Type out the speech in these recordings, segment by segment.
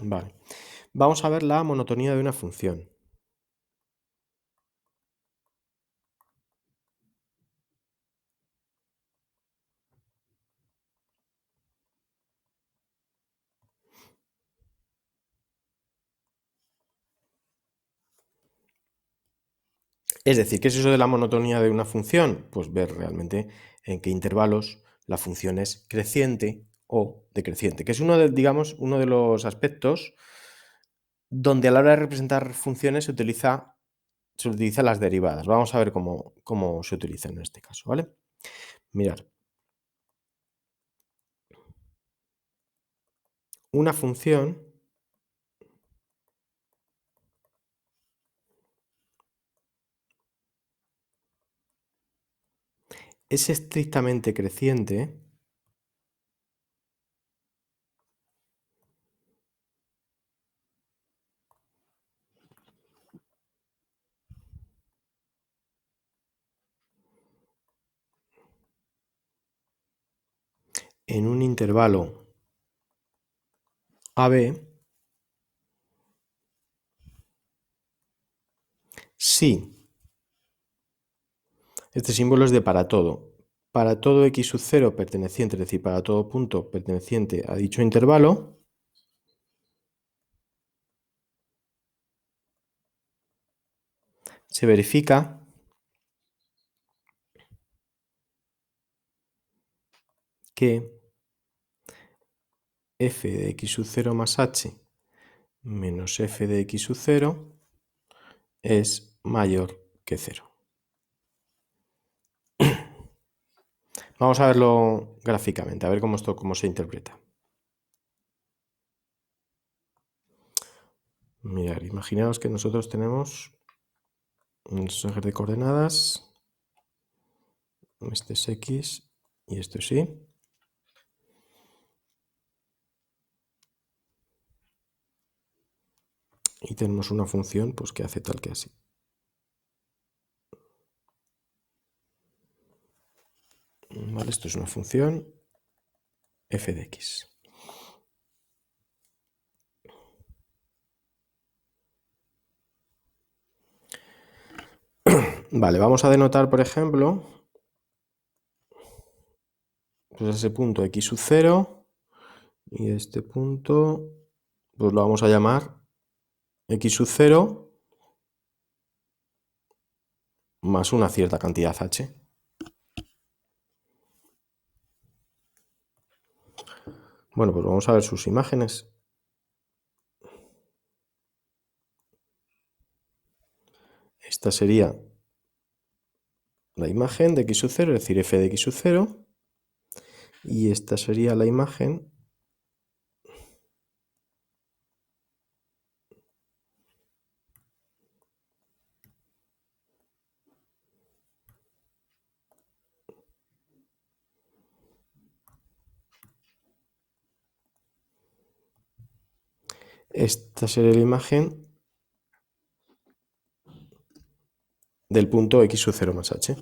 Vale. Vamos a ver la monotonía de una función. Es decir, ¿qué es eso de la monotonía de una función? Pues ver realmente en qué intervalos la función es creciente o decreciente, que es uno de, digamos, uno de los aspectos donde a la hora de representar funciones se utilizan las derivadas. Vamos a ver cómo se utilizan en este caso, ¿vale? Mirad. Una función es estrictamente creciente en un intervalo AB si este símbolo es de para todo. Para todo x sub 0 perteneciente, es decir, para todo punto perteneciente a dicho intervalo, se verifica que f de x sub 0 más h menos f de x sub 0 es mayor que 0. Vamos a verlo gráficamente, a ver cómo se interpreta. Mirad, imaginaos que nosotros tenemos un eje de coordenadas, este es x y esto es y. Y tenemos una función pues, que hace tal que así. Vale, esto es una función f de x. Vale, vamos a denotar, por ejemplo, pues ese punto x sub 0 y este punto, pues lo vamos a llamar x sub 0 más una cierta cantidad h. Bueno, pues vamos a ver sus imágenes. Esta sería la imagen de x sub 0, es decir, f de x sub 0. Y esta sería la imagen del punto x sub 0 más h.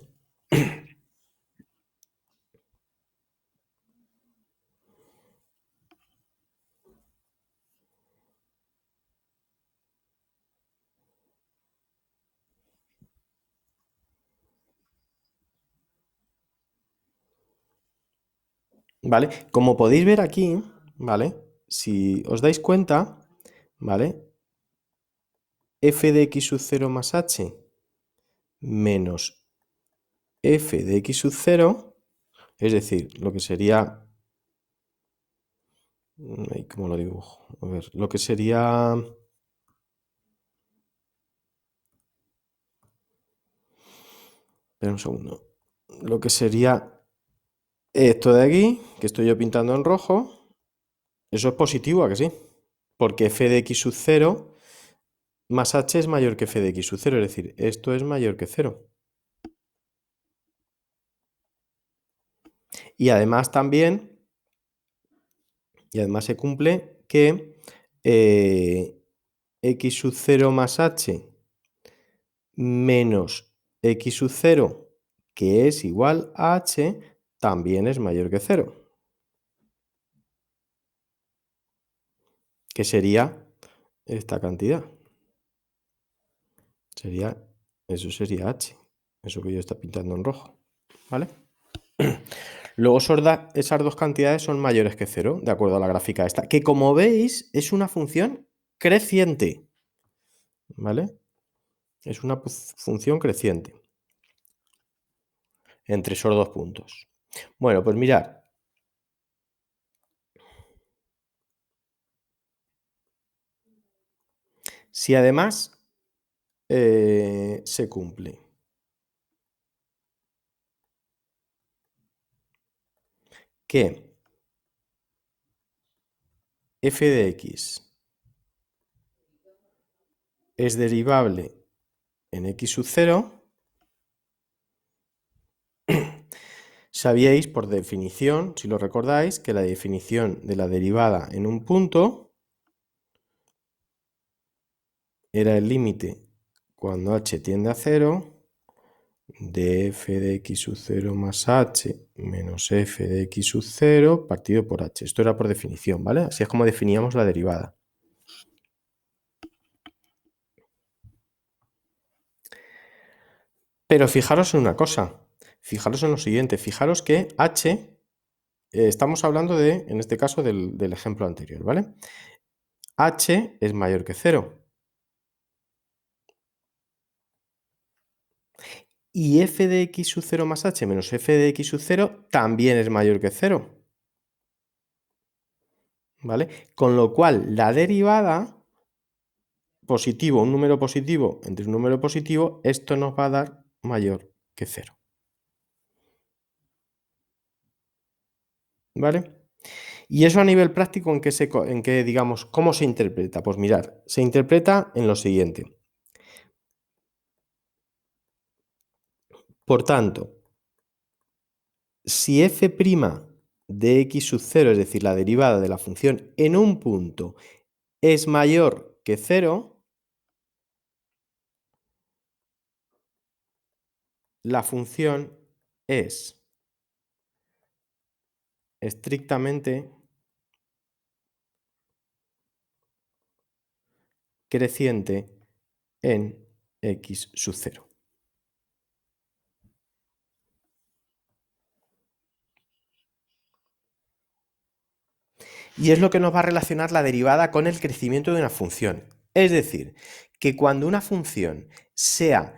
¿Vale? Como podéis ver aquí, ¿vale? Si os dais cuenta, ¿vale? F de x sub 0 más h menos f de x sub 0, es decir, lo que sería... ¿Cómo lo dibujo? A ver, lo que sería... Espera un segundo. Lo que sería esto de aquí, que estoy yo pintando en rojo, eso es positivo, ¿a que sí? Porque f de x sub 0 más h es mayor que f de x sub 0, es decir, esto es mayor que 0. Y además se cumple que x sub 0 más h menos x sub 0, que es igual a h, también es mayor que 0. que sería esta cantidad. Eso sería h, eso que yo está pintando en rojo, ¿vale? Luego esas dos cantidades son mayores que 0, de acuerdo a la gráfica esta, que como veis es una función creciente, ¿vale? Es una función creciente entre esos dos puntos. Bueno, pues mirad. Si además se cumple que f de x es derivable en x sub 0, sabíais por definición, si lo recordáis, que la definición de la derivada en un punto era el límite cuando h tiende a 0 de f de x sub 0 más h menos f de x sub 0 partido por h. Esto era por definición, ¿vale? Así es como definíamos la derivada. Pero fijaros en una cosa, fijaros en lo siguiente, fijaros que h, estamos hablando de, en este caso, del ejemplo anterior, ¿vale? H es mayor que 0. Y f de x sub 0 más h menos f de x sub 0 también es mayor que 0. ¿Vale? Con lo cual, la derivada, positivo, un número positivo entre un número positivo, esto nos va a dar mayor que 0. ¿Vale? Y eso a nivel práctico, ¿en qué, digamos, cómo se interpreta? Pues mirad, se interpreta en lo siguiente. Por tanto, si f' de x sub 0, es decir, la derivada de la función en un punto, es mayor que 0, la función es estrictamente creciente en x sub 0. Y es lo que nos va a relacionar la derivada con el crecimiento de una función. Es decir, que cuando una función sea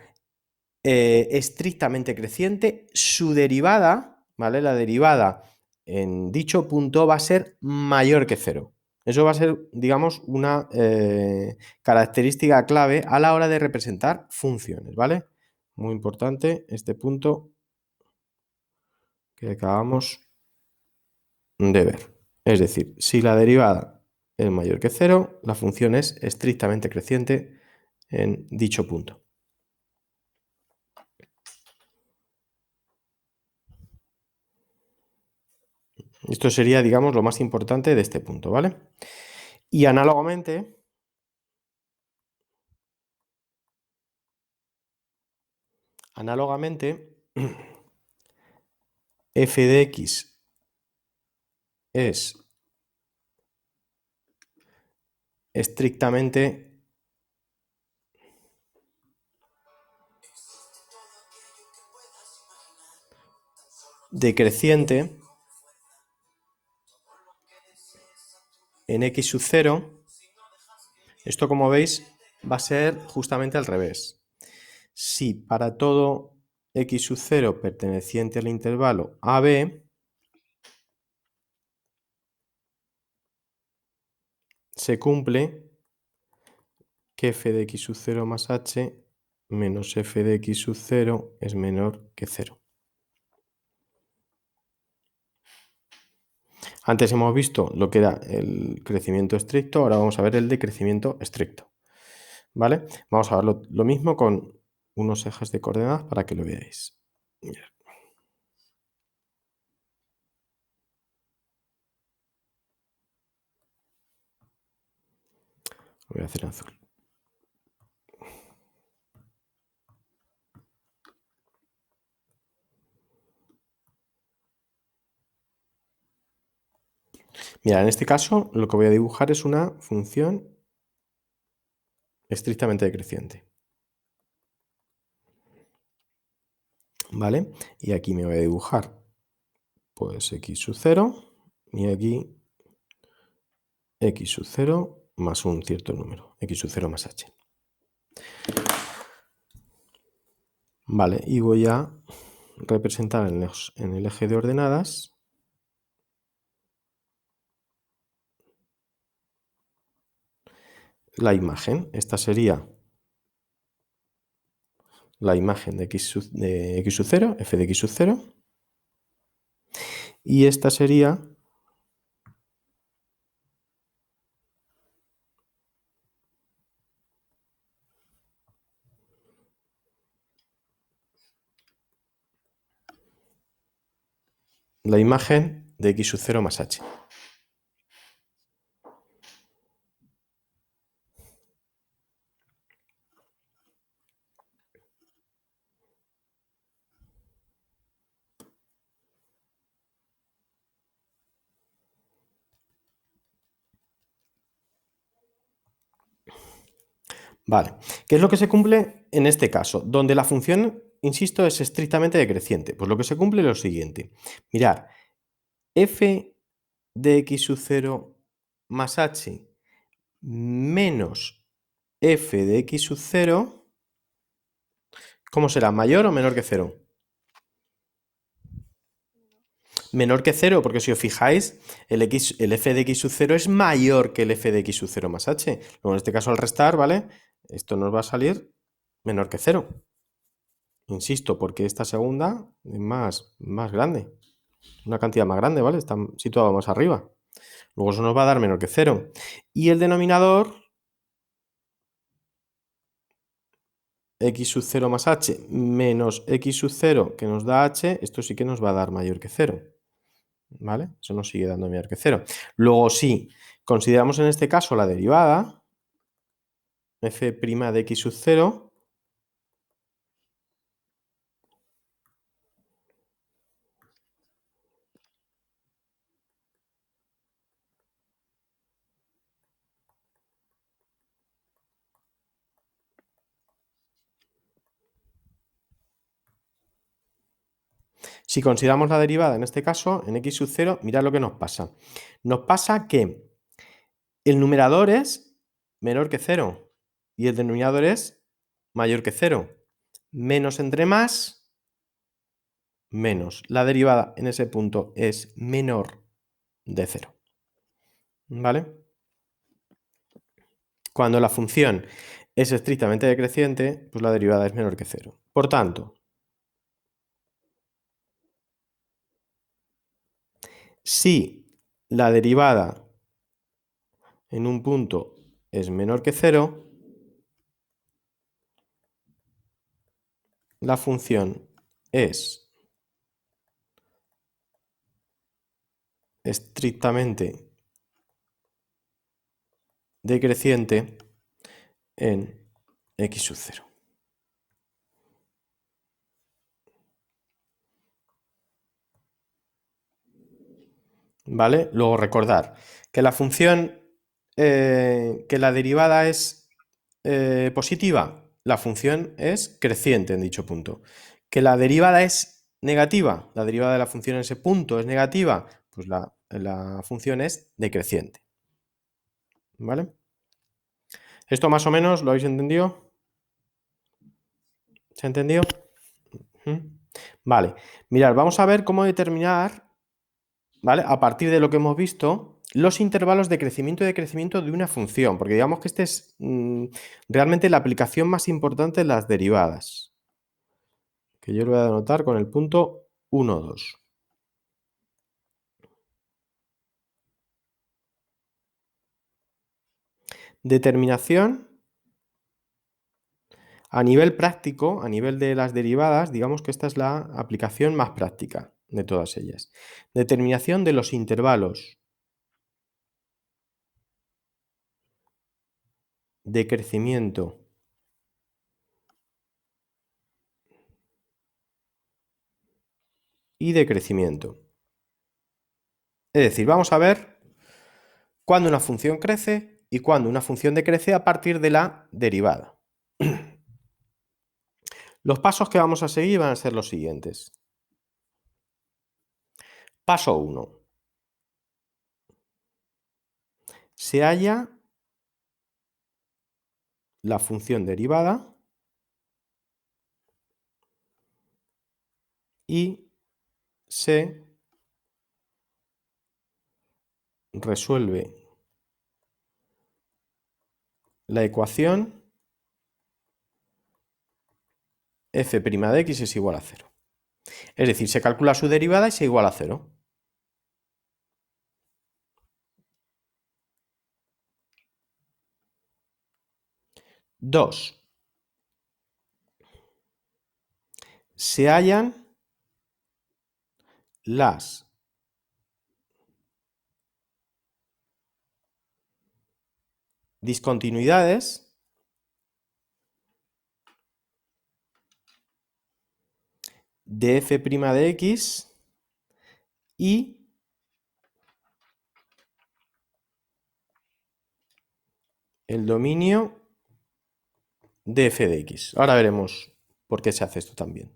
estrictamente creciente, su derivada, ¿vale? La derivada en dicho punto va a ser mayor que 0. Eso va a ser, digamos, una característica clave a la hora de representar funciones, ¿vale? Muy importante este punto que acabamos de ver. Es decir, si la derivada es mayor que 0, la función es estrictamente creciente en dicho punto. Esto sería, digamos, lo más importante de este punto, ¿vale? Y análogamente, f de x es estrictamente decreciente en x sub 0. Esto, como veis, va a ser justamente al revés. Si para todo x sub 0 perteneciente al intervalo AB se cumple que f de x sub 0 más h menos f de x sub 0 es menor que 0. Antes hemos visto lo que era el crecimiento estricto, ahora vamos a ver el decrecimiento estricto. ¿Vale? Vamos a ver lo mismo con unos ejes de coordenadas para que lo veáis. Mirad. Lo voy a hacer en azul. Mira, en este caso lo que voy a dibujar es una función estrictamente decreciente. ¿Vale? Y aquí me voy a dibujar pues x sub 0 y aquí x sub 0 más un cierto número, x sub 0 más h. Vale, y voy a representar en el eje de ordenadas la imagen. Esta sería la imagen de x sub 0, f de x sub 0. Y esta sería la imagen de x sub 0 más h. Vale, ¿qué es lo que se cumple en este caso? Donde la función, insisto, es estrictamente decreciente. Pues lo que se cumple es lo siguiente. Mirad, f de x sub 0 más h menos f de x sub 0, ¿cómo será? ¿Mayor o menor que 0? Menor que 0, porque si os fijáis, el f de x sub 0 es mayor que el f de x sub 0 más h. Luego, en este caso, al restar, ¿vale? Esto nos va a salir menor que 0. Insisto, porque esta segunda es más grande. Una cantidad más grande, ¿vale? Está situado más arriba. Luego eso nos va a dar menor que 0. Y el denominador, x sub 0 más h menos x sub 0 que nos da h, esto sí que nos va a dar mayor que 0. ¿Vale? Eso nos sigue dando mayor que 0. Luego, si consideramos en este caso la derivada, f' de x sub 0, si consideramos la derivada en este caso, en x sub 0, mirad lo que nos pasa. Nos pasa que el numerador es menor que 0 y el denominador es mayor que 0. Menos entre más, menos. La derivada en ese punto es menor de 0. ¿Vale? Cuando la función es estrictamente decreciente, pues la derivada es menor que 0. Por tanto, si la derivada en un punto es menor que 0, la función es estrictamente decreciente en x sub 0. ¿Vale? Luego recordar que la función, que la derivada es positiva, la función es creciente en dicho punto. Que la derivada es negativa, la derivada de la función en ese punto es negativa, pues la función es decreciente. ¿Vale? ¿Esto más o menos lo habéis entendido? ¿Se ha entendido? Vale, mirad, vamos a ver cómo determinar, ¿vale? A partir de lo que hemos visto, los intervalos de crecimiento y decrecimiento de una función, porque digamos que esta es realmente la aplicación más importante de las derivadas, que yo lo voy a denotar con el punto 1, 2. Determinación a nivel práctico, a nivel de las derivadas, digamos que esta es la aplicación más práctica de todas ellas. Determinación de los intervalos de crecimiento y decrecimiento. Es decir, vamos a ver cuando una función crece y cuando una función decrece a partir de la derivada. Los pasos que vamos a seguir van a ser los siguientes. Paso 1. Se halla la función derivada y se resuelve la ecuación f' de x es igual a 0. Es decir, se calcula su derivada y se iguala a 0. Dos. Se hallan las discontinuidades de f' de x y el dominio de f de x. Ahora veremos por qué se hace esto también.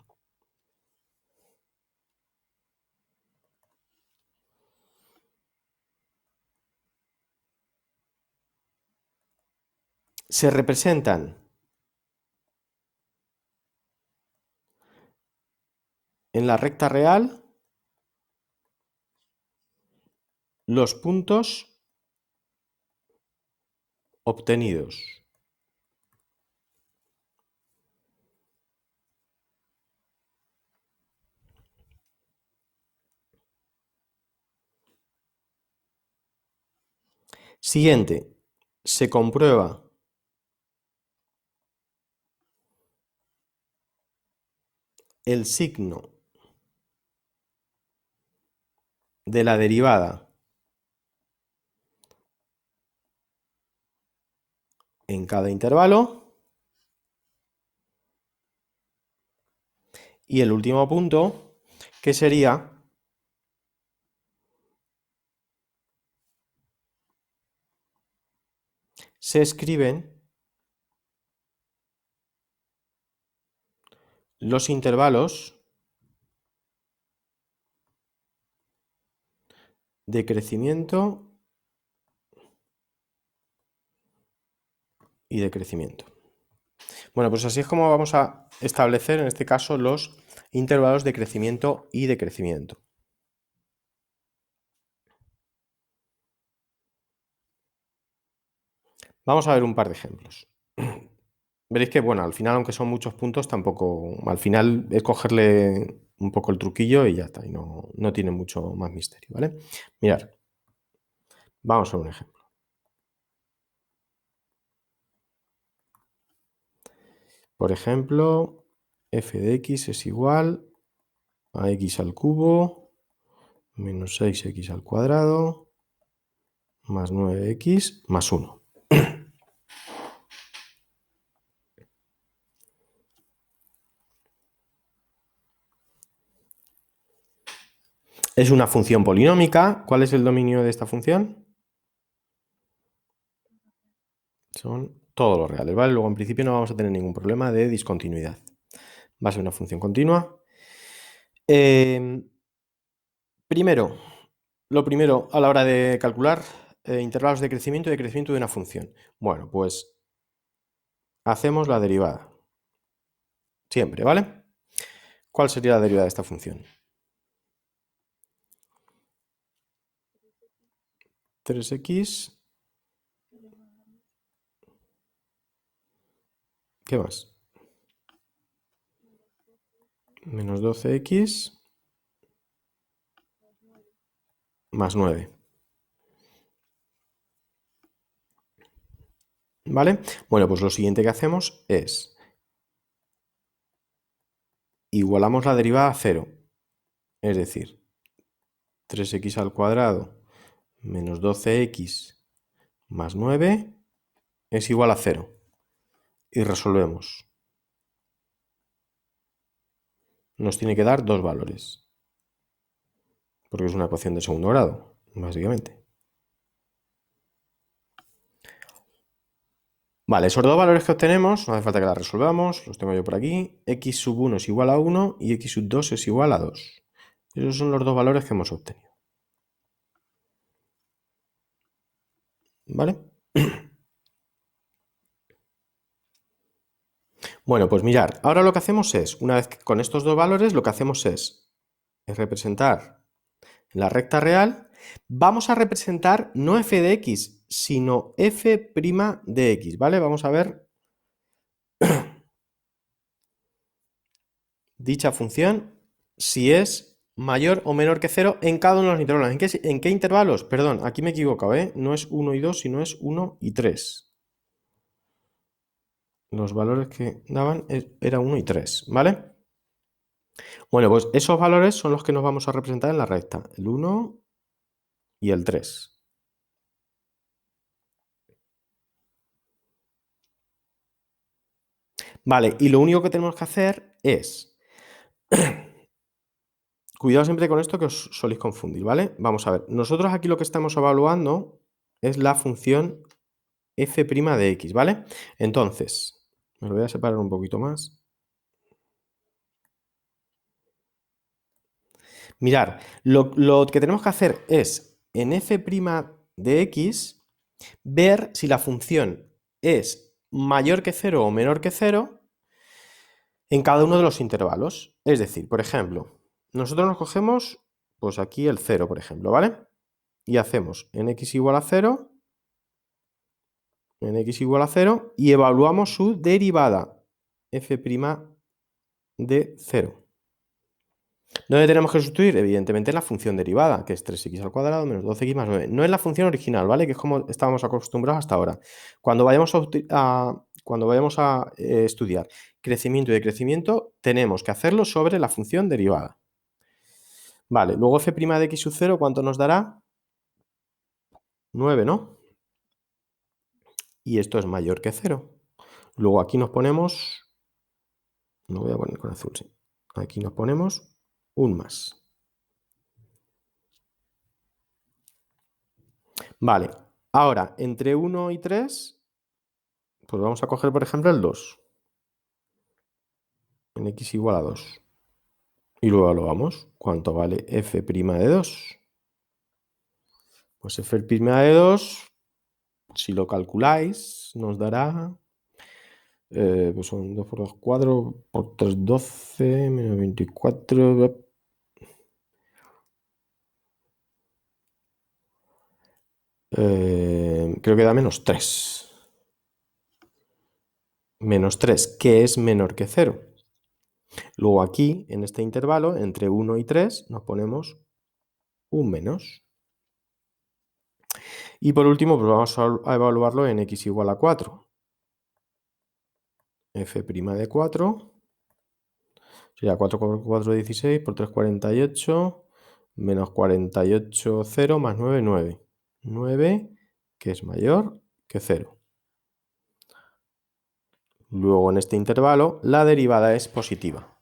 Se representan en la recta real los puntos obtenidos. Siguiente, se comprueba el signo de la derivada en cada intervalo. Y el último punto, que sería se escriben los intervalos de crecimiento y de crecimiento. Bueno, pues así es como vamos a establecer en este caso los intervalos de crecimiento y de crecimiento. Vamos a ver un par de ejemplos. Veréis que, bueno, al final, aunque son muchos puntos, tampoco. Al final es cogerle un poco el truquillo y ya está. Y no tiene mucho más misterio, ¿vale? Mirad. Vamos a ver un ejemplo. Por ejemplo, f de x es igual a x al cubo menos 6x al cuadrado más 9x más 1. Es una función polinómica. ¿Cuál es el dominio de esta función? Son todos los reales, ¿vale? Luego en principio no vamos a tener ningún problema de discontinuidad. Va a ser una función continua. Lo primero a la hora de calcular intervalos de crecimiento y decrecimiento de una función. Bueno, pues hacemos la derivada. Siempre, ¿vale? ¿Cuál sería la derivada de esta función? 3x. ¿Qué más? Menos 12x más 9. ¿Vale? Bueno, pues lo siguiente que hacemos es igualamos la derivada a 0. Es decir, 3x al cuadrado menos 12x más 9 es igual a 0. Y resolvemos. Nos tiene que dar dos valores. Porque es una ecuación de segundo grado, básicamente. Vale, esos dos valores que obtenemos, no hace falta que las resolvamos, los tengo yo por aquí. X sub 1 es igual a 1 y X sub 2 es igual a 2. Esos son los dos valores que hemos obtenido. ¿Vale? Bueno, pues mirar, ahora lo que hacemos es, una vez que con estos dos valores, lo que hacemos es representar la recta real. Vamos a representar no f de x, sino f' de x, ¿vale? Vamos a ver dicha función si es mayor o menor que 0 en cada uno de los intervalos. ¿En qué intervalos? Perdón, aquí me he equivocado, ¿eh? No es 1 y 2, sino es 1 y 3. Los valores que daban era 1 y 3, ¿vale? Bueno, pues esos valores son los que nos vamos a representar en la recta, el 1 y el 3. Vale, y lo único que tenemos que hacer es... Cuidado siempre con esto que os soléis confundir, ¿vale? Vamos a ver, nosotros aquí lo que estamos evaluando es la función f' de x, ¿vale? Entonces, me lo voy a separar un poquito más. Mirad, lo que tenemos que hacer es, en f' de x, ver si la función es mayor que 0 o menor que 0 en cada uno de los intervalos. Es decir, por ejemplo, nosotros nos cogemos, pues aquí el 0, por ejemplo, ¿vale? Y hacemos en x igual a 0, en x igual a 0, y evaluamos su derivada, f' de 0. ¿Dónde tenemos que sustituir? Evidentemente en la función derivada, que es 3x al cuadrado menos 12x más 9. No es la función original, ¿vale? Que es como estábamos acostumbrados hasta ahora. Cuando vayamos a estudiar crecimiento y decrecimiento, tenemos que hacerlo sobre la función derivada. Vale, luego f' de x sub 0, ¿cuánto nos dará? 9, ¿no? Y esto es mayor que 0. Luego aquí nos ponemos... No voy a poner con azul, sí. Aquí nos ponemos un más. Vale, ahora, entre 1 y 3, pues vamos a coger, por ejemplo, el 2. En x igual a 2. Y luego lo vamos. ¿Cuánto vale f' de 2? Pues f' de 2, si lo calculáis, nos dará... pues son 2 por 2, 4, por 3, 12, menos 24... creo que da menos 3. Menos 3, que es menor que 0. Luego aquí, en este intervalo, entre 1 y 3, nos ponemos un menos. Y por último, pues vamos a evaluarlo en x igual a 4. f' de 4 sería 4 por 4, 16, por 3, 48, menos 48, 0, más 9, 9. 9, que es mayor que 0. Luego, en este intervalo, la derivada es positiva.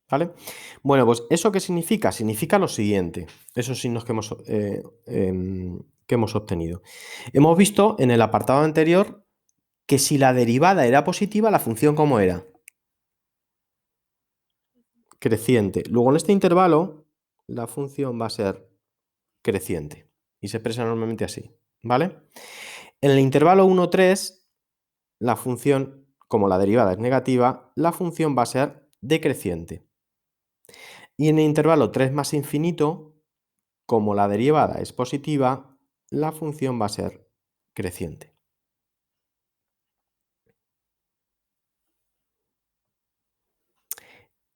¿Vale? Bueno, pues ¿eso qué significa? Significa lo siguiente, esos signos que hemos obtenido. Hemos visto en el apartado anterior que si la derivada era positiva, la función ¿cómo era? Creciente. Luego en este intervalo, la función va a ser creciente y se expresa normalmente así, ¿vale? En el intervalo 1, 3, la función, como la derivada es negativa, la función va a ser decreciente. Y en el intervalo 3 más infinito, como la derivada es positiva, la función va a ser creciente.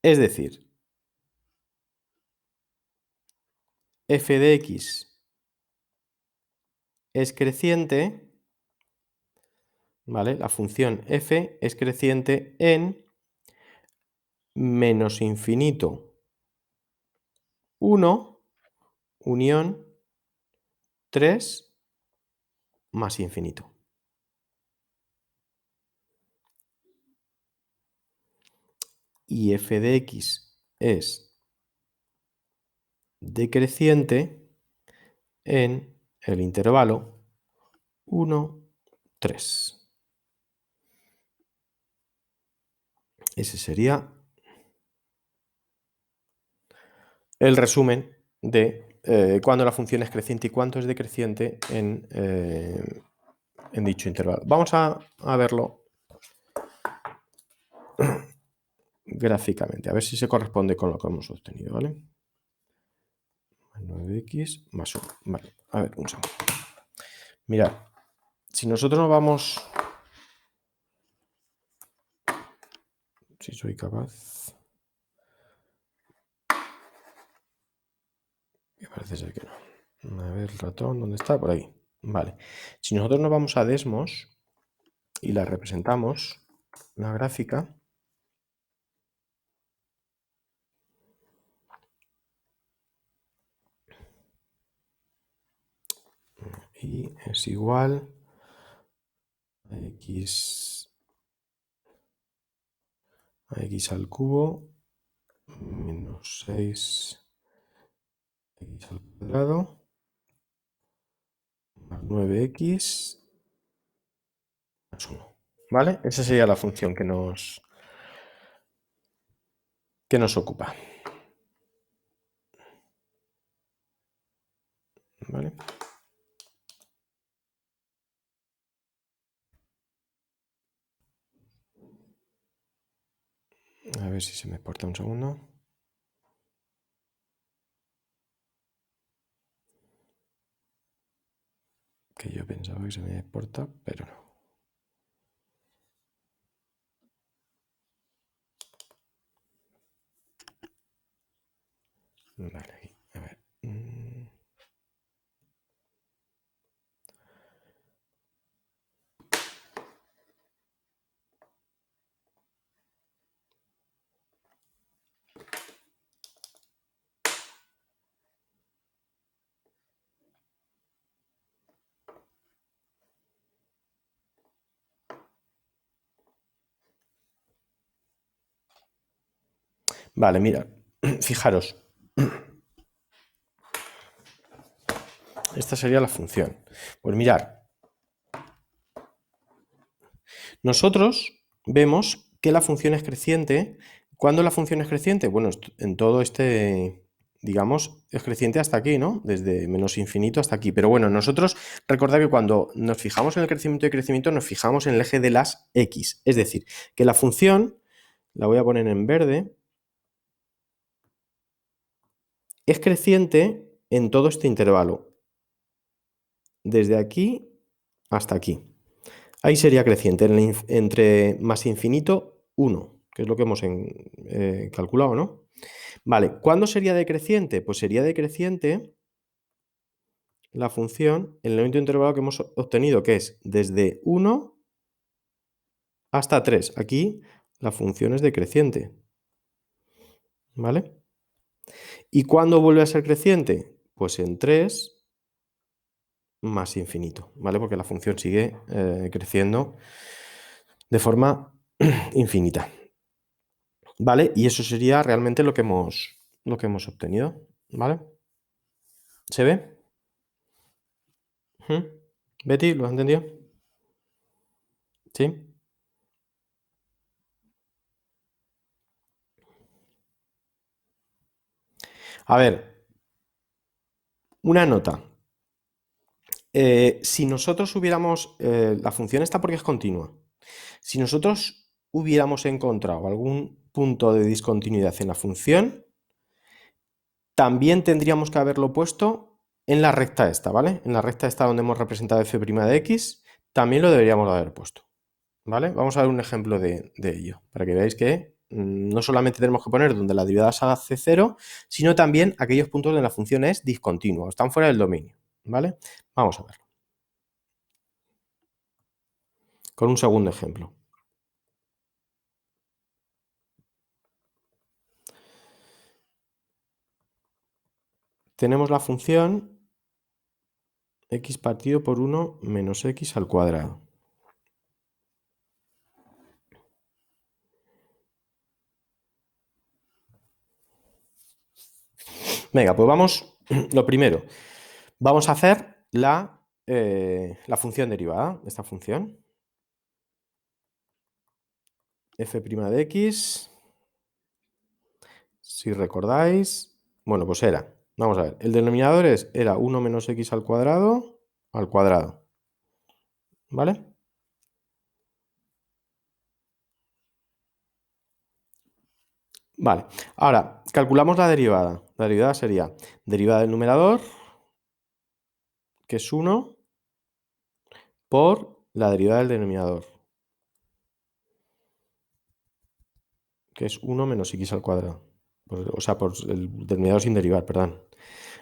Es decir, f de x es creciente, ¿vale? La función f es creciente en menos infinito 1 unión 3 más infinito. Y f de x es decreciente en el intervalo 1, 3. Ese sería el resumen de cuándo la función es creciente y cuánto es decreciente en dicho intervalo. Vamos a verlo gráficamente, a ver si se corresponde con lo que hemos obtenido, ¿vale? 9x más 1. Vale, a ver, un segundo. Mirad, si nosotros nos vamos... Si soy capaz... Me parece ser que no. A ver, el ratón, ¿dónde está? Por ahí. Vale. Si nosotros nos vamos a Desmos y la representamos, la gráfica... Y es igual a x al cubo menos 6x al cuadrado más 9x más 1. ¿Vale? Esa sería la función que nos ocupa. ¿Vale? A ver si se me exporta un segundo. Que yo pensaba que se me exporta, pero no. Vale, aquí. A ver. Vale, mira. Fijaros. Esta sería la función. Pues mirar. Nosotros vemos que la función es creciente. ¿Cuándo la función es creciente? Bueno, en todo este, digamos, es creciente hasta aquí, ¿no? Desde menos infinito hasta aquí. Pero bueno, nosotros recordad que cuando nos fijamos en el crecimiento y crecimiento, nos fijamos en el eje de las x. Es decir, que la función, la voy a poner en verde, es creciente en todo este intervalo. Desde aquí hasta aquí. Ahí sería creciente, entre más infinito, 1, que es lo que hemos calculado, ¿no? Vale, ¿cuándo sería decreciente? Pues sería decreciente la función en el único intervalo que hemos obtenido, que es desde 1 hasta 3. Aquí la función es decreciente. ¿Vale? ¿Y cuándo vuelve a ser creciente? Pues en 3 más infinito, ¿vale? Porque la función sigue creciendo de forma infinita. ¿Vale? Y eso sería realmente lo que hemos obtenido. ¿Vale? ¿Se ve? ¿Betty, lo has entendido? ¿Sí? A ver, una nota. Si nosotros hubiéramos... la función está porque es continua. Si nosotros hubiéramos encontrado algún punto de discontinuidad en la función, también tendríamos que haberlo puesto en la recta esta, ¿vale? En la recta esta donde hemos representado f' de x, también lo deberíamos haber puesto, ¿vale? Vamos a ver un ejemplo de ello, para que veáis que no solamente tenemos que poner donde la derivada hace 0, sino también aquellos puntos donde la función es discontinua, están fuera del dominio, ¿vale? Vamos a verlo. Con un segundo ejemplo. Tenemos la función x partido por 1 menos x al cuadrado. Venga, pues vamos, lo primero. Vamos a hacer la función derivada de esta función. F' de x, si recordáis, bueno, pues era, vamos a ver, el denominador era 1 menos x al cuadrado, ¿vale? Vale, ahora calculamos la derivada. La derivada sería derivada del numerador, que es 1, por la derivada del denominador, que es 1 menos x al cuadrado. O sea, por el denominador sin derivar, perdón.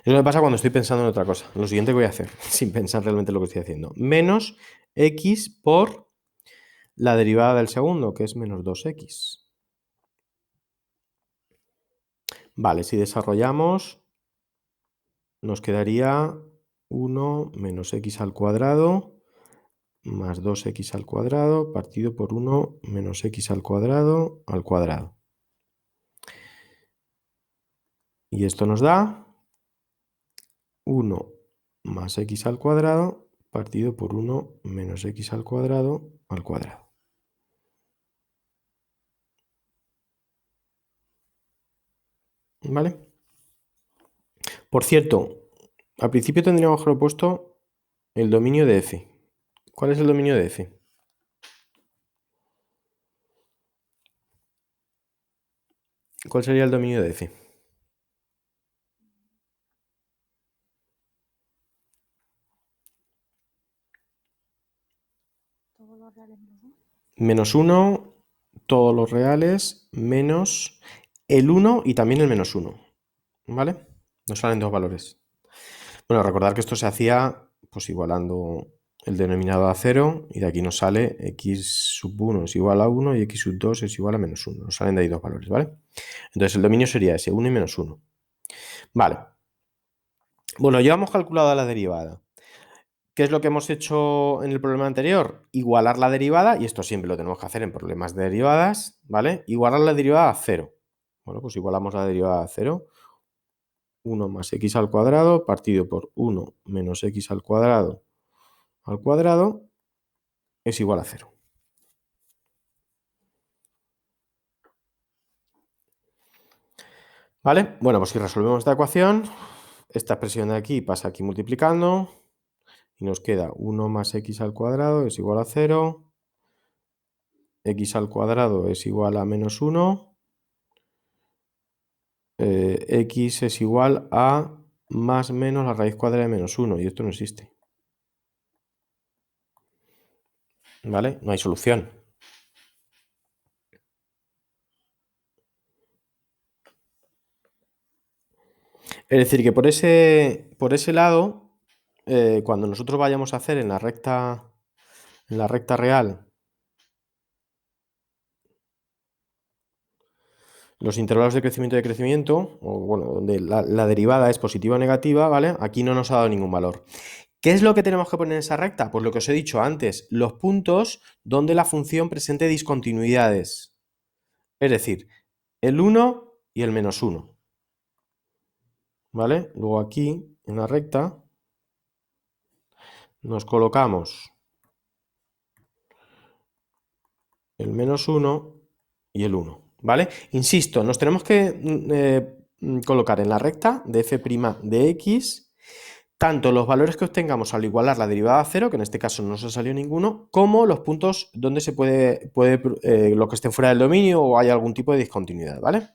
Eso me pasa cuando estoy pensando en otra cosa. Lo siguiente que voy a hacer, sin pensar realmente lo que estoy haciendo. Menos x por la derivada del segundo, que es menos 2x. Vale, si desarrollamos, nos quedaría 1 menos x al cuadrado más 2x al cuadrado partido por 1 menos x al cuadrado. Y esto nos da 1 más x al cuadrado partido por 1 menos x al cuadrado. ¿Vale? Por cierto, al principio tendríamos que haber puesto el dominio de f. ¿Cuál es el dominio de f? ¿Cuál sería el dominio de f? Todos los reales Menos 1, todos los reales, menos el 1 y también el menos 1. ¿Vale? Nos salen dos valores. Bueno, recordad que esto se hacía pues igualando el denominador a 0 y de aquí nos sale x sub 1 es igual a 1 y x sub 2 es igual a menos 1. Nos salen de ahí dos valores, ¿vale? Entonces el dominio sería ese, 1 y menos 1. Vale. Bueno, ya hemos calculado la derivada. ¿Qué es lo que hemos hecho en el problema anterior? Igualar la derivada, y esto siempre lo tenemos que hacer en problemas de derivadas, ¿vale? Igualar la derivada a 0. Bueno, pues igualamos la derivada a 0. 1 más x al cuadrado partido por 1 menos x al cuadrado es igual a 0. ¿Vale? Bueno, pues si resolvemos esta ecuación, esta expresión de aquí pasa aquí multiplicando y nos queda 1 más x al cuadrado es igual a 0, x al cuadrado es igual a menos 1, x es igual a más menos la raíz cuadrada de menos 1 y esto no existe. ¿Vale? No hay solución. Es decir, que por ese lado, cuando nosotros vayamos a hacer en la recta real los intervalos de crecimiento y decrecimiento, o bueno, donde la derivada es positiva o negativa, ¿vale? Aquí no nos ha dado ningún valor. ¿Qué es lo que tenemos que poner en esa recta? Pues lo que os he dicho antes, los puntos donde la función presente discontinuidades. Es decir, el 1 y el menos 1. ¿Vale? Luego aquí, en la recta, nos colocamos el menos 1 y el 1. ¿Vale? Insisto, nos tenemos que colocar en la recta de f' de x tanto los valores que obtengamos al igualar la derivada a 0, que en este caso no nos ha salido ninguno, como los puntos donde se puede lo que esté fuera del dominio o hay algún tipo de discontinuidad, ¿vale? En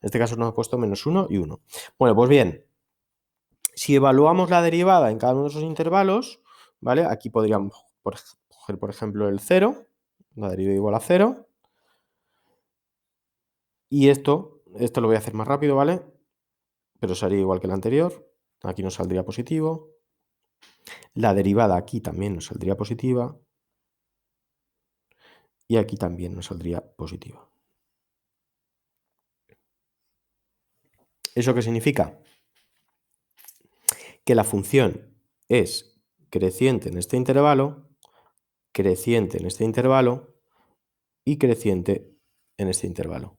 este caso nos ha puesto menos 1 y 1. Bueno, pues bien, si evaluamos la derivada en cada uno de esos intervalos, ¿vale? Aquí podríamos coger, por ejemplo, el 0, la derivada igual a 0, y esto lo voy a hacer más rápido, ¿vale? Pero sería igual que el anterior. Aquí nos saldría positivo. La derivada aquí también nos saldría positiva. Y aquí también nos saldría positiva. ¿Eso qué significa? Que la función es creciente en este intervalo, creciente en este intervalo y creciente en este intervalo.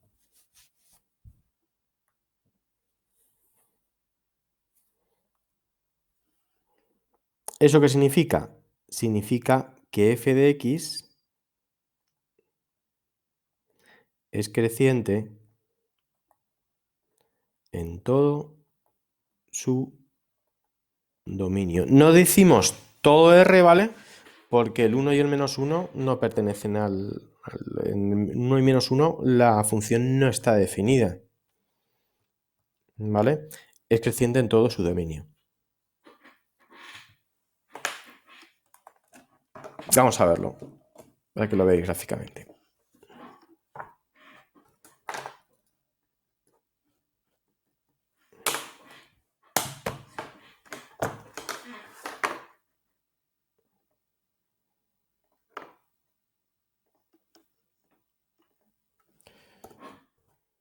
¿Eso qué significa? Significa que f de x es creciente en todo su dominio. No decimos todo R, ¿vale? Porque el 1 y el menos 1 no pertenecen en 1 y menos 1 la función no está definida, ¿vale? Es creciente en todo su dominio. Vamos a verlo, para que lo veáis gráficamente.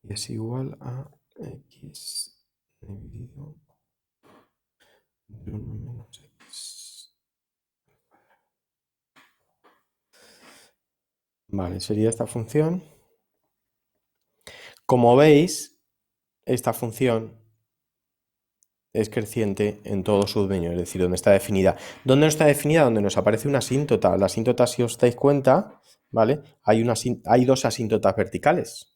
Y es igual a x dividido por 1 menos x. Vale, sería esta función. Como veis, esta función es creciente en todo su dominio, es decir, donde está definida. ¿Dónde no está definida? Donde nos aparece una asíntota. La asíntota, si os dais cuenta, ¿vale? Hay dos asíntotas verticales.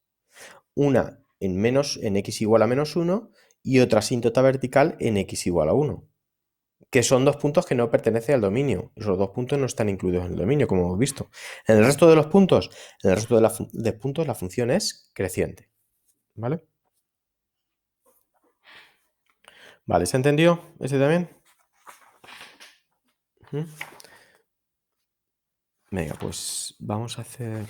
Una en x igual a menos 1 y otra asíntota vertical en x igual a 1. Que son dos puntos que no pertenecen al dominio. Esos dos puntos no están incluidos en el dominio, como hemos visto. En el resto de los puntos, en el resto de puntos, la función es creciente. ¿Vale? Vale, ¿se entendió ese también? Venga, pues vamos a hacer...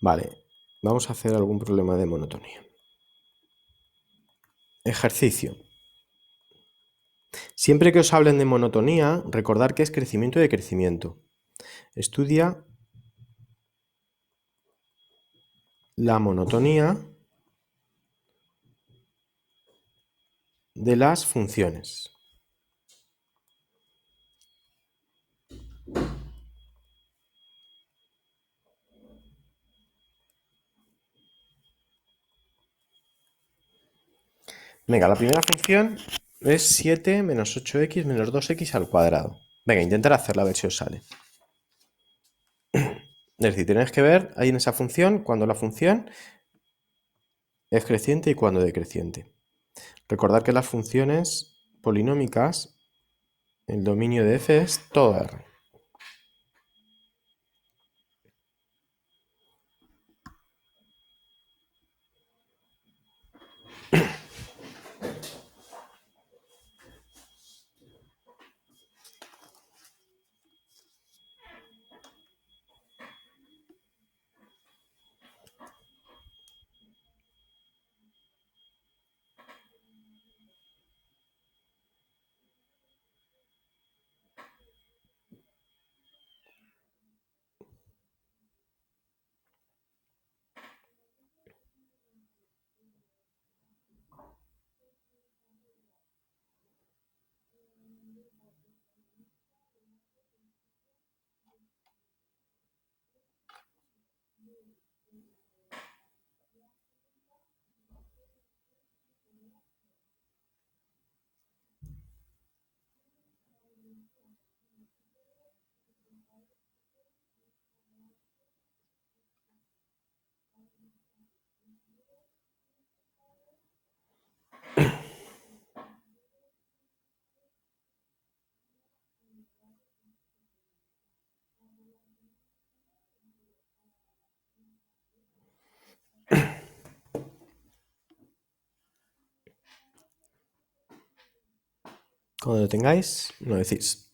Vale, vamos a hacer algún problema de monotonía. Ejercicio. Siempre que os hablen de monotonía, recordad que es crecimiento de crecimiento. Estudia la monotonía de las funciones. Venga, la primera función es 7 menos 8x menos 2x al cuadrado. Venga, intentar hacerla a ver si os sale. Es decir, tenéis que ver ahí en esa función cuando la función es creciente y cuando decreciente. Recordad que las funciones polinómicas, el dominio de f es todo R. Cuando lo tengáis, lo decís.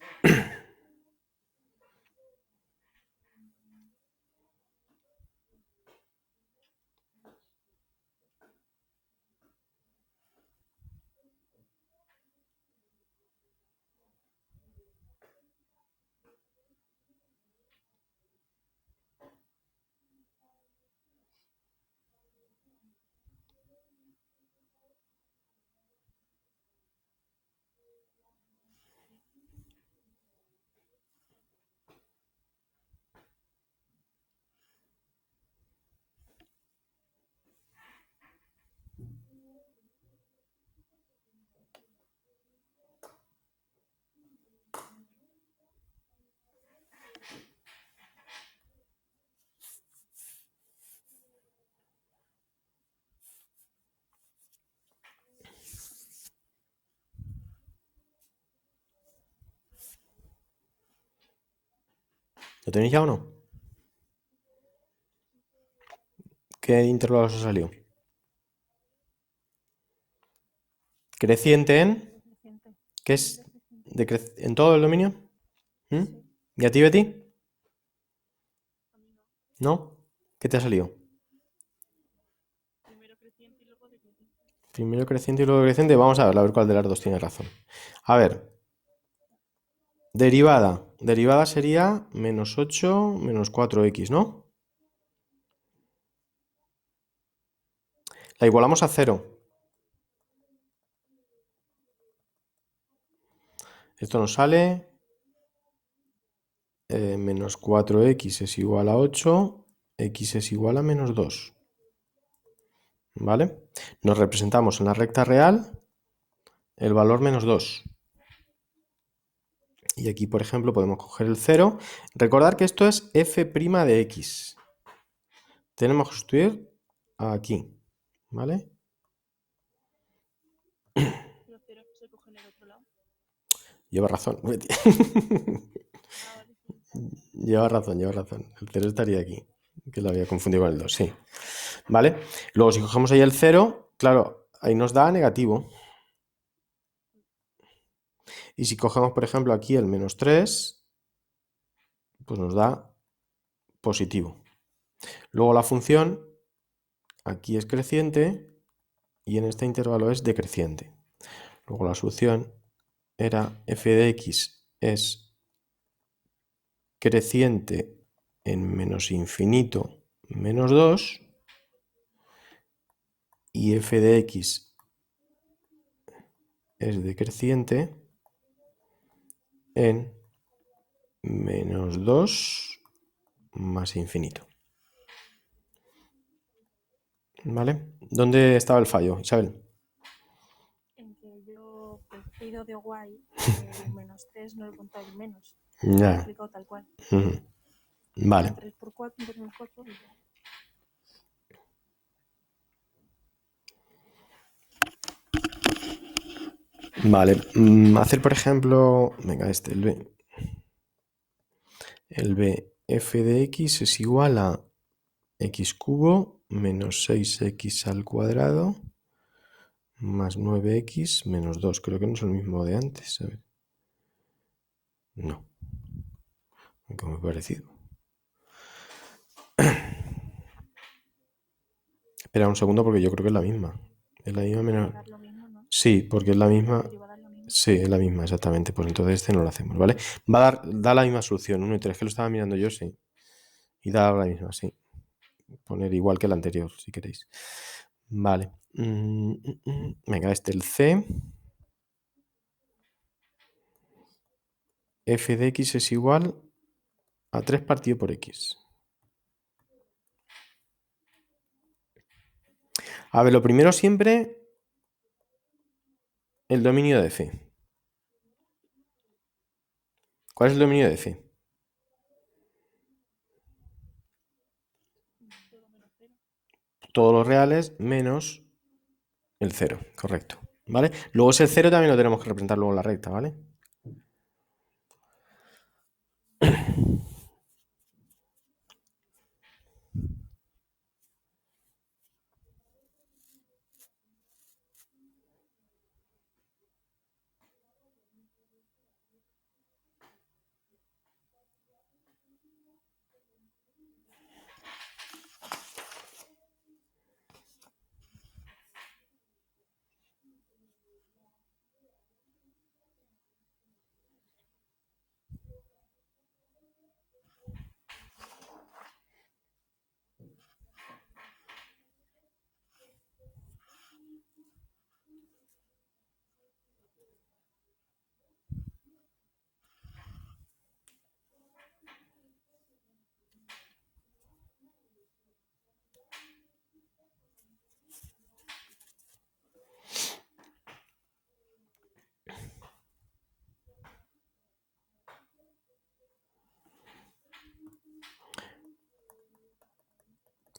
¿Lo tenéis ya o no? ¿Qué intervalo os ha salido? Creciente en... Decreciente. ¿Qué es? Decreciente. ¿En todo el dominio? ¿Mm? Sí. ¿Y a ti, Betty? A mí no. ¿No? ¿Qué te ha salido? Primero creciente y luego decreciente. Primero creciente y luego decreciente. Vamos a ver cuál de las dos tiene razón. A ver. Derivada. Derivada sería menos 8 menos 4x, ¿no? La igualamos a 0. Esto nos sale menos 4x es igual a 8, x es igual a menos 2. ¿Vale? Nos representamos en la recta real el valor menos 2. Y aquí, por ejemplo, podemos coger el 0. Recordad que esto es f' de x. Tenemos que sustituir aquí. ¿Vale? Los ceros se cogen el otro lado. Lleva razón. Ah, vale, sí. Lleva razón, lleva razón. El 0 estaría aquí. Que lo había confundido con el 2, sí. ¿Vale? Luego, si cogemos ahí el 0, claro, ahí nos da negativo. Y si cogemos, por ejemplo, aquí el menos 3, pues nos da positivo. Luego la función aquí es creciente y en este intervalo es decreciente. Luego la solución era f de x es creciente en menos infinito menos 2 y f de x es decreciente en menos 2 más infinito. ¿Vale? ¿Dónde estaba el fallo, Isabel? En que yo pues, he ido de guay, el menos 3 no lo he contado el menos. Lo he Ya. multiplicado tal cual. Ujú. Vale. 3 por 4, 3 menos 4 y ya. Vale. Hacer, por ejemplo, venga, el b f de x es igual a x cubo menos 6x al cuadrado más 9x menos 2. Creo que no es el mismo de antes. A ver. No. Aunque muy parecido. Espera un segundo porque yo creo que es la misma. Es la misma menos... Dar lo mismo, ¿no? Sí, porque es la misma. Derivada es lo mismo. Sí, es la misma, exactamente. Pues entonces este no lo hacemos, ¿vale? Va a dar, da la misma solución, 1 y 3, que lo estaba mirando yo, sí. Y da la misma, sí. Poner igual que el anterior, si queréis. Vale. Venga, el c. F de x es igual a 3 partido por x. A ver, lo primero siempre, el dominio de f. ¿Cuál es el dominio de f? Todo menos 0. Todos los reales menos el 0, correcto. ¿Vale? Luego ese 0 también lo tenemos que representar luego en la recta, ¿vale?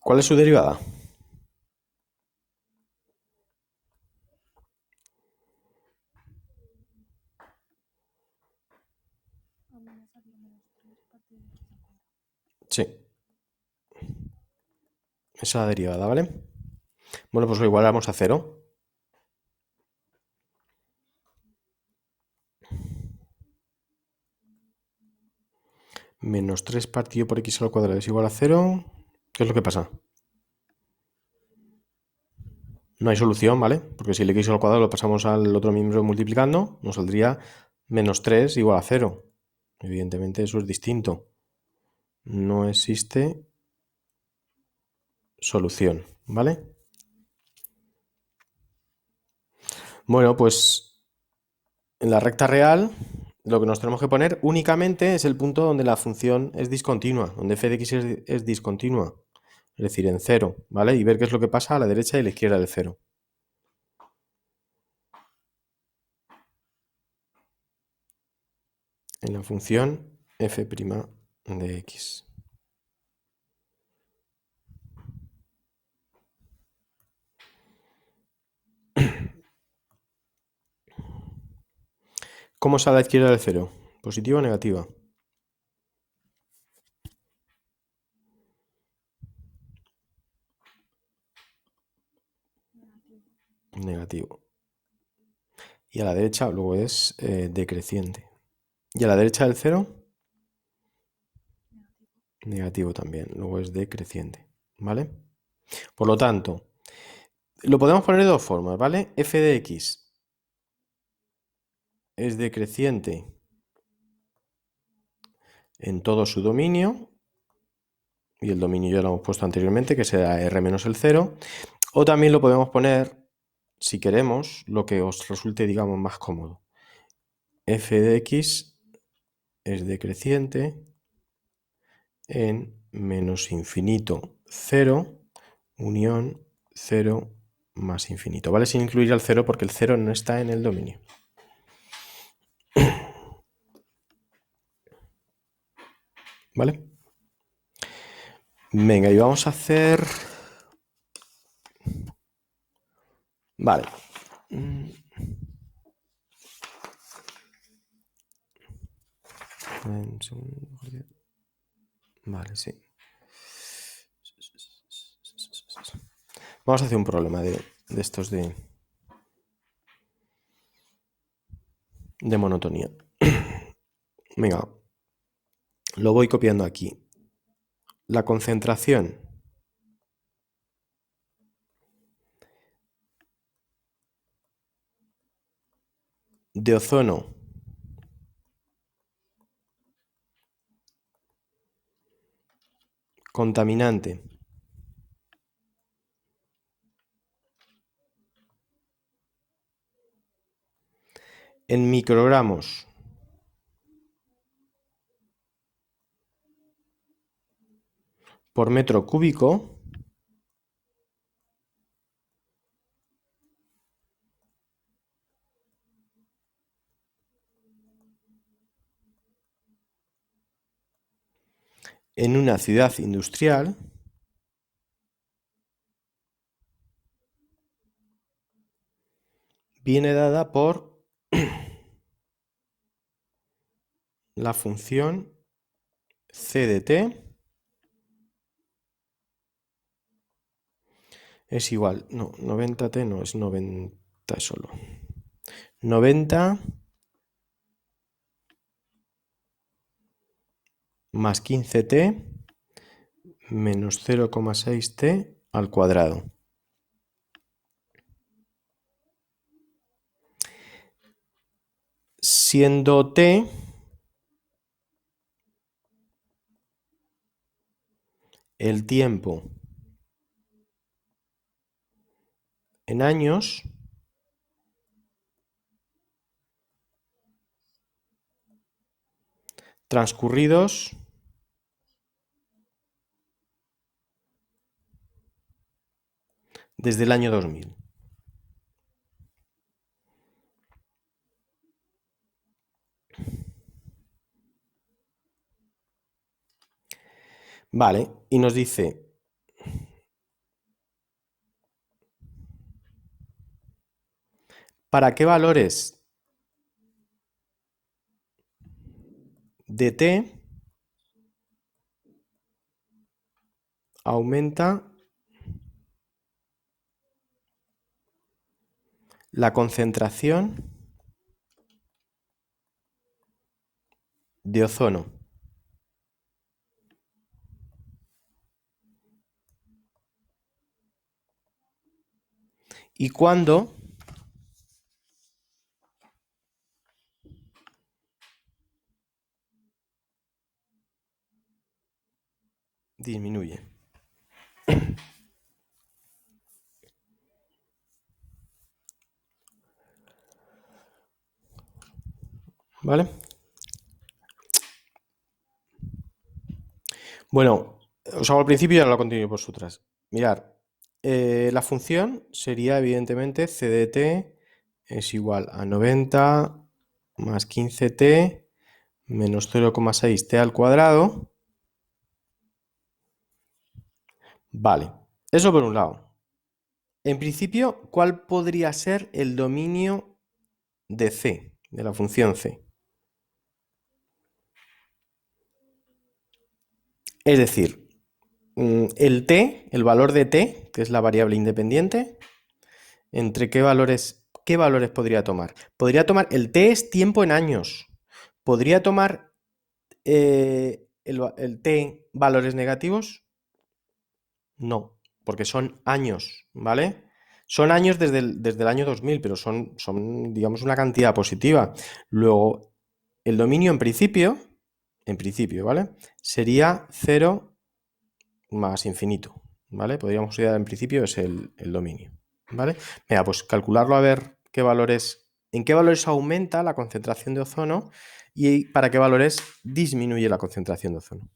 ¿Cuál es su derivada? A mí me salió menos 3 parte de x al cuadrado. Sí. Esa es la derivada, ¿vale? Bueno, pues lo igualamos a 0. Menos 3 partido por x al cuadrado es igual a 0. ¿Qué es lo que pasa? No hay solución, ¿vale? Porque si el x al cuadrado lo pasamos al otro miembro multiplicando, nos saldría menos 3 igual a 0. Evidentemente eso es distinto. No existe solución, ¿vale? Bueno, pues en la recta real lo que nos tenemos que poner únicamente es el punto donde la función es discontinua, donde f de x es discontinua, es decir, en 0, ¿vale? Y ver qué es lo que pasa a la derecha y a la izquierda del 0. En la función f' de x. ¿Cómo es a la izquierda del 0? ¿Positiva o negativa? Negativo. Negativo. Y a la derecha luego es decreciente. ¿Y a la derecha del 0? Negativo. Negativo también, luego es decreciente, ¿vale? Por lo tanto, lo podemos poner de dos formas, ¿vale? F de x es decreciente en todo su dominio, y el dominio ya lo hemos puesto anteriormente, que será r menos el 0, o también lo podemos poner, si queremos, lo que os resulte, digamos, más cómodo. F de x es decreciente en menos infinito 0, unión 0 más infinito, ¿vale? Sin incluir al 0 porque el 0 no está en el dominio. ¿Vale? Venga, y vamos a hacer... Vale. Vale, sí. Vamos a hacer un problema de estos de monotonía. Venga, lo voy copiando aquí. La concentración de ozono contaminante en microgramos por metro cúbico en una ciudad industrial viene dada por la función c de t es igual, no, 90t no, es 90 solo. 90 más 15t menos 0,6t al cuadrado. Siendo t el tiempo en años transcurridos desde el año 2000. Vale, y nos dice ¿para qué valores de t aumenta la concentración de ozono. ¿Y cuándo disminuye? ¿Vale? Bueno, os hago al principio y ahora lo continúo vosotras. Mirad, la función sería evidentemente c de t es igual a 90 más 15t menos 0,6t al cuadrado. Vale, eso por un lado. En principio, ¿cuál podría ser el dominio de c, de la función c? Es decir, el t, el valor de t, que es la variable independiente, ¿entre qué valores podría tomar? Podría tomar, el t es tiempo en años. ¿Podría tomar el t valores negativos? No, porque son años, ¿vale? Son años desde el año 2000, pero son, digamos, una cantidad positiva. Luego, el dominio en principio, ¿vale? Sería 0 más infinito, ¿vale? Podríamos considerar en principio es el dominio, ¿vale? Venga, pues calcularlo a ver en qué valores aumenta la concentración de ozono y para qué valores disminuye la concentración de ozono.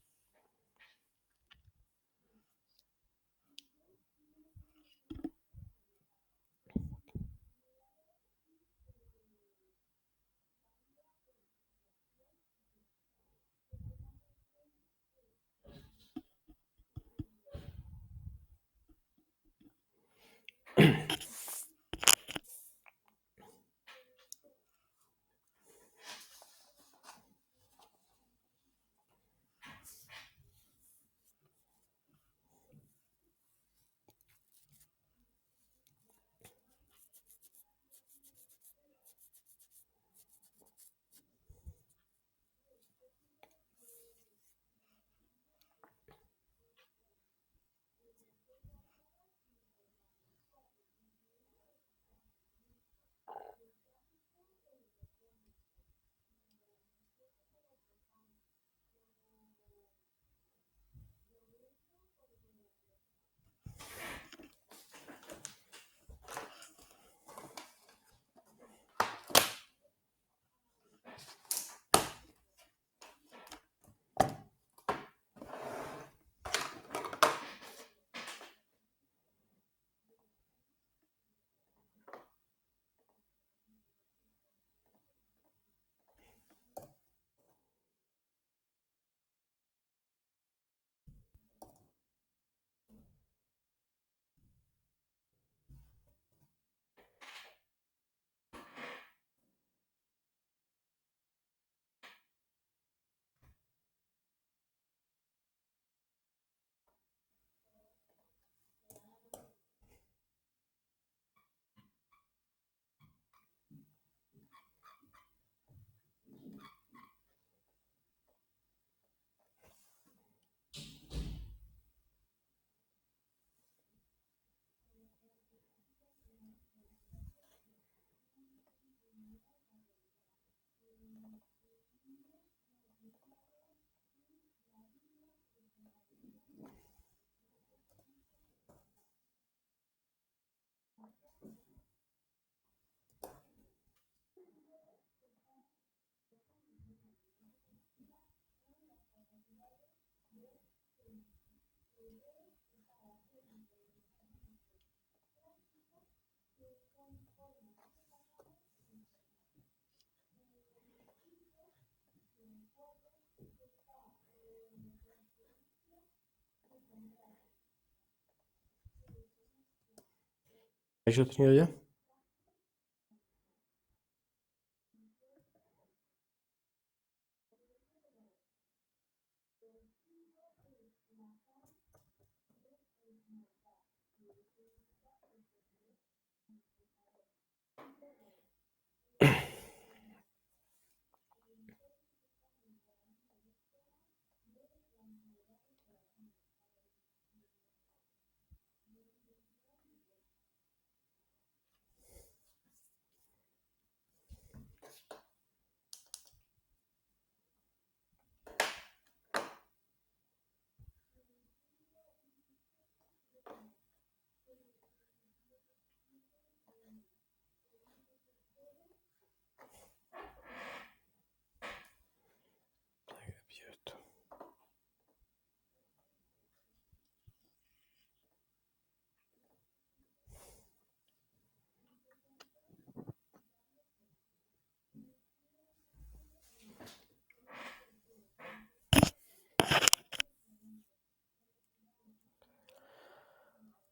¿Habéis obtenido ya?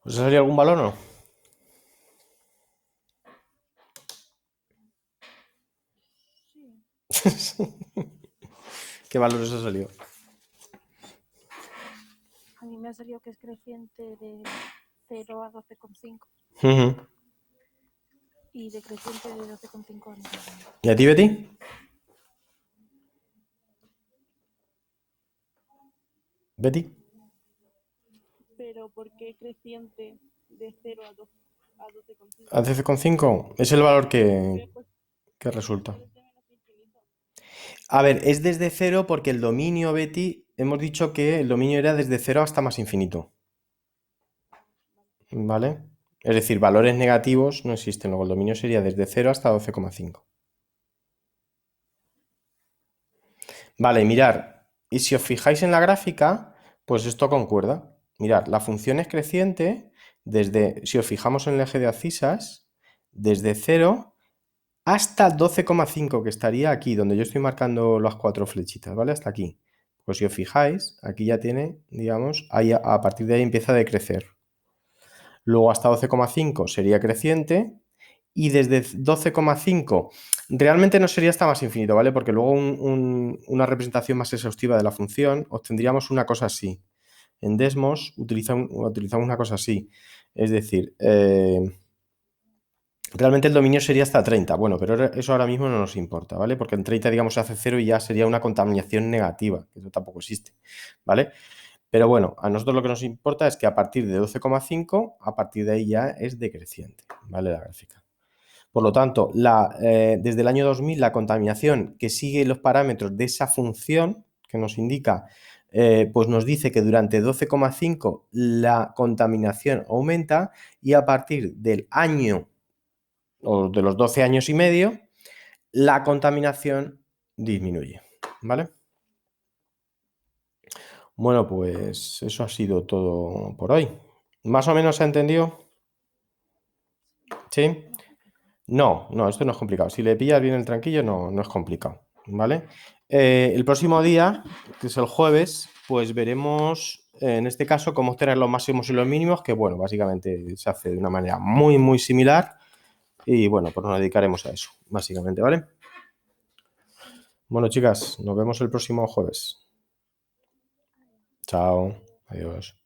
¿Os ha salido algún valor o no? Sí. ¿Qué valor os ha salido? A mí me ha salido que es creciente de 0 a 12,5 Ujú. y decreciente de 12,5 a 9. ¿Y a ti, Betty? ¿Betty? Pero ¿por qué creciente de 0 a 12,5? ¿A 12,5? Es el valor Pero pues que resulta. es de menos infinito. A ver, es desde 0 porque el dominio, Betty, hemos dicho que el dominio era desde 0 hasta más infinito. ¿Vale? Es decir, valores negativos no existen. Luego el dominio sería desde 0 hasta 12,5. Vale, mirar. Y si os fijáis en la gráfica, pues esto concuerda. Mirad, la función es creciente desde, si os fijamos en el eje de abscisas, desde 0 hasta 12,5, que estaría aquí, donde yo estoy marcando las 4 flechitas, ¿vale? Hasta aquí. Pues si os fijáis, aquí ya tiene, digamos, ahí a partir de ahí empieza a decrecer. Luego hasta 12,5 sería creciente y desde 12,5 realmente no sería hasta más infinito, ¿vale? Porque luego una representación más exhaustiva de la función obtendríamos una cosa así. En Desmos utilizamos una cosa así. Es decir, realmente el dominio sería hasta 30. Bueno, pero eso ahora mismo no nos importa, ¿vale? Porque en 30, digamos, se hace 0 y ya sería una contaminación negativa, que eso tampoco existe, ¿vale? Pero bueno, a nosotros lo que nos importa es que a partir de 12,5, a partir de ahí ya es decreciente, ¿vale? La gráfica. Por lo tanto, desde el año 2000, la contaminación que sigue los parámetros de esa función que nos indica, pues nos dice que durante 12,5 la contaminación aumenta y a partir del año o de los 12 años y medio, la contaminación disminuye, ¿vale? Bueno, pues eso ha sido todo por hoy. ¿Más o menos se ha entendido? ¿Sí? No, esto no es complicado. Si le pillas bien el tranquillo, no es complicado, ¿vale? El próximo día, que es el jueves, pues veremos, en este caso, cómo obtener los máximos y los mínimos, que bueno, básicamente se hace de una manera muy, muy similar. Y bueno, pues nos dedicaremos a eso, básicamente, ¿vale? Bueno, chicas, nos vemos el próximo jueves. Chao, adiós.